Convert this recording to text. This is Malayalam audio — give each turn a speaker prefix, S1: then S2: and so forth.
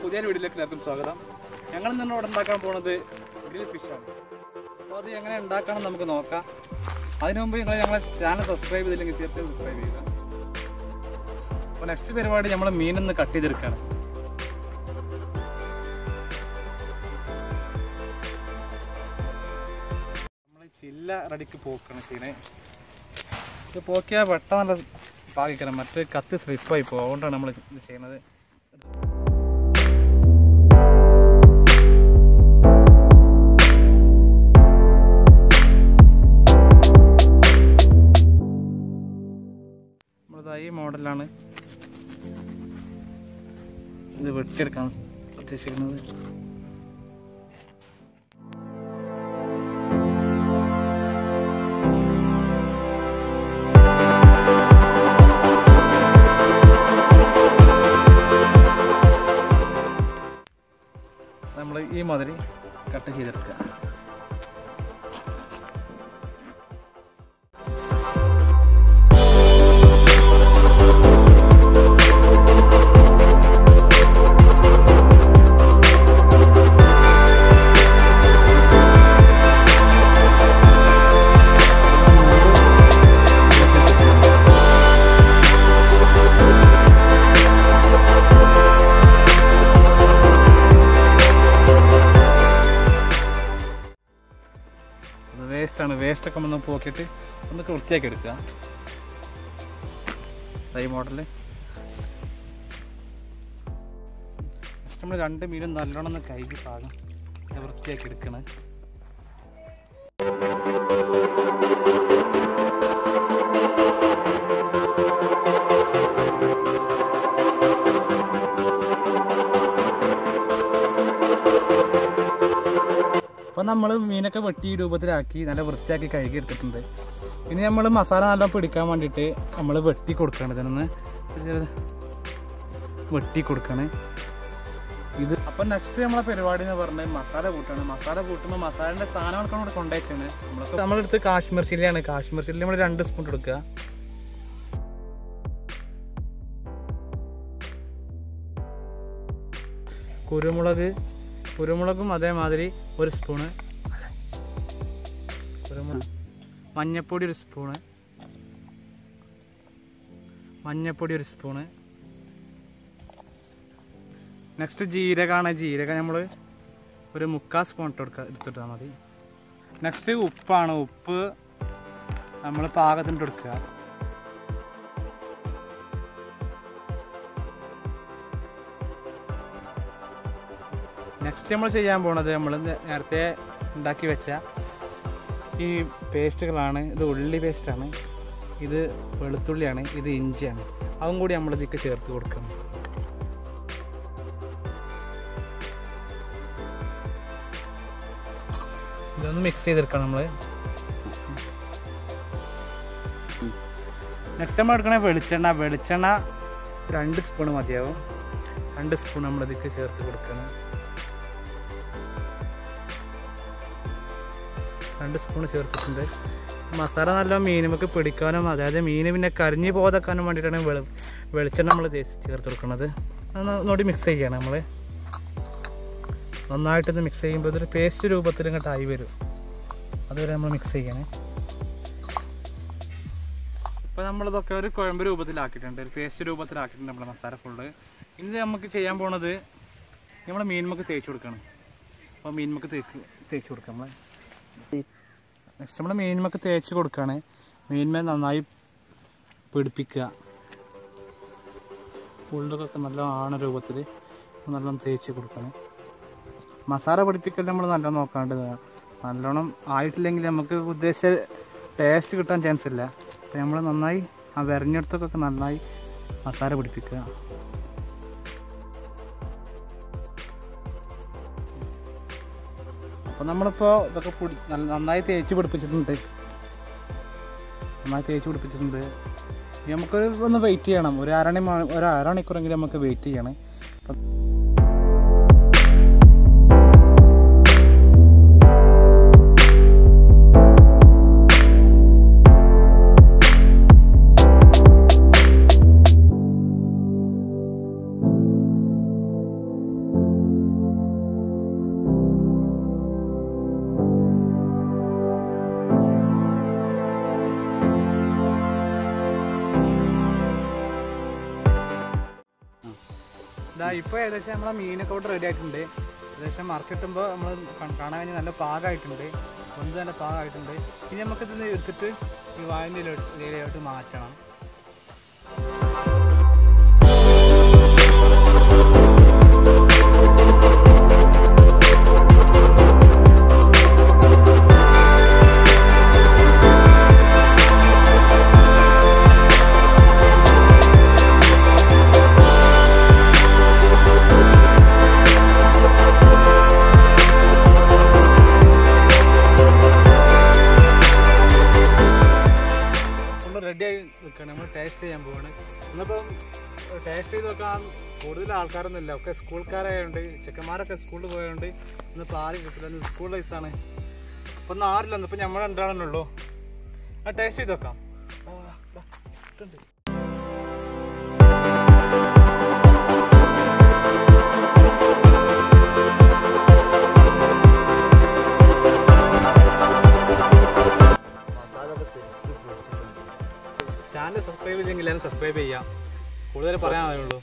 S1: പുതിയൊരു വീഡിയോയിലേക്ക് എല്ലാവർക്കും സ്വാഗതം. ഞങ്ങൾ ഇന്ന് ഇവിടെ ഉണ്ടാക്കാൻ പോകുന്നത് ഗ്രിൽ ഫിഷാണ്. അപ്പോൾ അത് എങ്ങനെ ഉണ്ടാക്കണം നമുക്ക് നോക്കാം. അതിനു മുമ്പ് ഞങ്ങളെ ചാനൽ സബ്സ്ക്രൈബ് ചെയ്തില്ലെങ്കിൽ തീർച്ചയായും സബ്സ്ക്രൈബ് ചെയ്യുക. അപ്പോൾ നെക്സ്റ്റ് പരിപാടി നമ്മൾ മീനൊന്ന് കട്ട് ചെയ്തെടുക്കുകയാണ്. നമ്മൾ ചില്ല റെഡിക്ക് പോക്കാണ് ചെയ്യുന്നത്. ഇത് പോക്കിയാൽ പെട്ടെന്ന് പാകിക്കണം, മറ്റേ കത്തി സ്ലിപ്പായി പോകും. അതുകൊണ്ടാണ് നമ്മൾ ഇത് ചെയ്യുന്നത്. ഈ മോഡലാണ് ഇത് വെട്ടിയെടുക്കാൻ ഉദ്ദേശിക്കുന്നത്. നമ്മൾ ഈ മാതിരി കട്ട് ചെയ്തെടുക്കുക. വേസ്റ്റൊക്കെ ഒന്ന് പോക്കിയിട്ട് ഒന്ന് വൃത്തിയാക്കി എടുക്കുക. ഈ മോഡല് നമ്മൾ രണ്ട് മീനും നല്ലോണം ഒന്ന് കഴുകി പാകം വൃത്തിയാക്കി എടുക്കണം. അപ്പോൾ നമ്മൾ മീനൊക്കെ വെട്ടി രൂപത്തിലാക്കി നല്ല വൃത്തിയാക്കി കഴുകി എടുത്തിട്ടുണ്ട്. ഇനി നമ്മൾ മസാല നല്ല പിടിക്കാൻ വേണ്ടിയിട്ട് നമ്മൾ വെട്ടി കൊടുക്കണം. ഇതിനൊന്ന് വെട്ടി കൊടുക്കണം ഇത്. അപ്പം നെക്സ്റ്റ് നമ്മളെ പരിപാടി എന്ന് പറഞ്ഞാൽ മസാല കൂട്ടാണ്. മസാല കൂട്ടുമ്പോൾ മസാലേൻ്റെ സാധനങ്ങളൊക്കെ ഇവിടെ കൊണ്ടുവച്ചാണ്. നമ്മളെടുത്ത് കാശ്മീർ ചില്ലിയാണ്. കാശ്മീർ ചില്ലി നമ്മൾ 2 സ്പൂൺ എടുക്കുക. കുരുമുളകും അതേമാതിരി 1 സ്പൂണ്. മഞ്ഞപ്പൊടി 1 സ്പൂണ്. മഞ്ഞപ്പൊടി 1 സ്പൂണ്. നെക്സ്റ്റ് ജീരകമാണ്. ജീരകം നമ്മൾ ഒരു 3/4 സ്പൂൺ എടുത്തിട്ടാൽ മതി. നെക്സ്റ്റ് ഉപ്പാണ്. ഉപ്പ് നമ്മൾ പാകത്തിന് എടുക്കുക. നെക്സ്റ്റ് നമ്മൾ ചെയ്യാൻ പോണത് നമ്മൾ നേരത്തെ ഉണ്ടാക്കി വെച്ച ഈ പേസ്റ്റുകളാണ്. ഇത് ഉള്ളി പേസ്റ്റാണ്, ഇത് വെളുത്തുള്ളിയാണ്, ഇത് ഇഞ്ചിയാണ്. അതും കൂടി നമ്മൾ ഇതിലേക്ക് ചേർത്ത് കൊടുക്കണം. ഇതൊന്ന് മിക്സ് ചെയ്തെടുക്കണം നമ്മൾ. നെക്സ്റ്റ് നമ്മൾ എടുക്കണ വെളിച്ചെണ്ണ 2 സ്പൂൺ മതിയാവും. 2 സ്പൂൺ നമ്മൾ ഇതിലേക്ക് ചേർത്ത് കൊടുക്കണം. 2 സ്പൂൺ ചേർത്തിട്ടുണ്ട്. മസാല നല്ല മീനുമൊക്കെ പിടിക്കാനും, അതായത് മീൻ പിന്നെ കരിഞ്ഞ് പോകാതെക്കാനും വേണ്ടിയിട്ടാണ് വെളിച്ചെണ്ണ നമ്മൾ ചേർത്ത് കൊടുക്കുന്നത്. ഒന്നുകൂടി മിക്സ് ചെയ്യണം. നമ്മൾ നന്നായിട്ടൊന്ന് മിക്സ് ചെയ്യുമ്പോൾ ഇതൊരു പേസ്റ്റ് രൂപത്തിൽ ഇങ്ങോട്ട് ആയി വരും. അതുവരെ നമ്മൾ മിക്സ് ചെയ്യണേ. ഇപ്പോൾ നമ്മളിതൊക്കെ ഒരു കുഴമ്പ് രൂപത്തിലാക്കിയിട്ടുണ്ട്, ഒരു പേസ്റ്റ് രൂപത്തിലാക്കിയിട്ടുണ്ട് നമ്മുടെ മസാല ഫുള്ള്. ഇനി നമുക്ക് ചെയ്യാൻ പോണത് നമ്മൾ മീൻമൊക്കെ തേച്ച് കൊടുക്കണം. അപ്പോൾ മീൻമൊക്കെ തേച്ച് കൊടുക്കാം നമ്മൾ. നെക്സ്റ്റ് നമ്മൾ മീൻമൊക്കെ തേച്ച് കൊടുക്കുകയാണ്. മീൻമേ നന്നായി പിടിപ്പിക്കുക. ഉള്ളിലൊക്കെ നല്ല ആണ രൂപത്തിൽ നല്ലോണം തേച്ച് കൊടുക്കണം. മസാല പിടിപ്പിക്കൽ നമ്മൾ നല്ലോണം നോക്കാണ്ടതാണ്. നല്ലോണം ആയിട്ടില്ലെങ്കിൽ നമുക്ക് ഉദ്ദേശിച്ച ടേസ്റ്റ് കിട്ടാൻ ചാൻസ് ഇല്ല. അപ്പോൾ നമ്മൾ നന്നായി ആ വിരഞ്ഞെടുത്തൊക്കെ നന്നായി മസാല പിടിപ്പിക്കുക. അപ്പോൾ നമ്മളിപ്പോൾ ഇതൊക്കെ നന്നായി തേച്ച് പിടിപ്പിച്ചിട്ടുണ്ട്. നമുക്ക് ഒന്ന് വെയിറ്റ് ചെയ്യണം. ഒരു അരമണിക്കൂറെങ്കിലും നമുക്ക് വെയിറ്റ് ചെയ്യണം. ഇതാ ഇപ്പോൾ ഏകദേശം നമ്മളെ മീനൊക്കെ ഇവിടെ റെഡി ആയിട്ടുണ്ട്. ഏകദേശം മറക്കിട്ടുമ്പോൾ നമ്മൾ കാണാൻ കഴിഞ്ഞാൽ നല്ല പാകമായിട്ടുണ്ട്, ഒന്ന് നല്ല പാകമായിട്ടുണ്ട്. ഇനി നമുക്കിത് എടുത്തിട്ട് ഈ വായൻ്റെ ഇലയിലോട്ട് മാറ്റണം. റെഡിയായി നിൽക്കണം, നമ്മൾ ടേസ്റ്റ് ചെയ്യാൻ പോവാണ്. ഇന്നിപ്പം ടേസ്റ്റ് ചെയ്ത് നോക്കാൻ കൂടുതൽ ആൾക്കാരൊന്നുമില്ല, ഒക്കെ സ്കൂൾക്കാരായതുകൊണ്ട്, ചെക്കന്മാരൊക്കെ സ്കൂളിൽ പോയതുകൊണ്ട് ഇന്നിപ്പോൾ ആരും കിട്ടില്ല. ഇന്ന് സ്കൂൾ ലൈഫാണ്. ഇപ്പം ഒന്നും ആരില്ല, ഇന്നിപ്പോൾ നമ്മൾ രണ്ടാളെന്നെ ഉള്ളൂ. ആ ടേസ്റ്റ് ചെയ്ത് നോക്കാം. ചാനൽ സബ്സ്ക്രൈബ് ചെയ്തെങ്കിൽ എല്ലാവരും സബ്സ്ക്രൈബ് ചെയ്യാം. കൂടുതൽ പറയാനേ ഉള്ളൂ.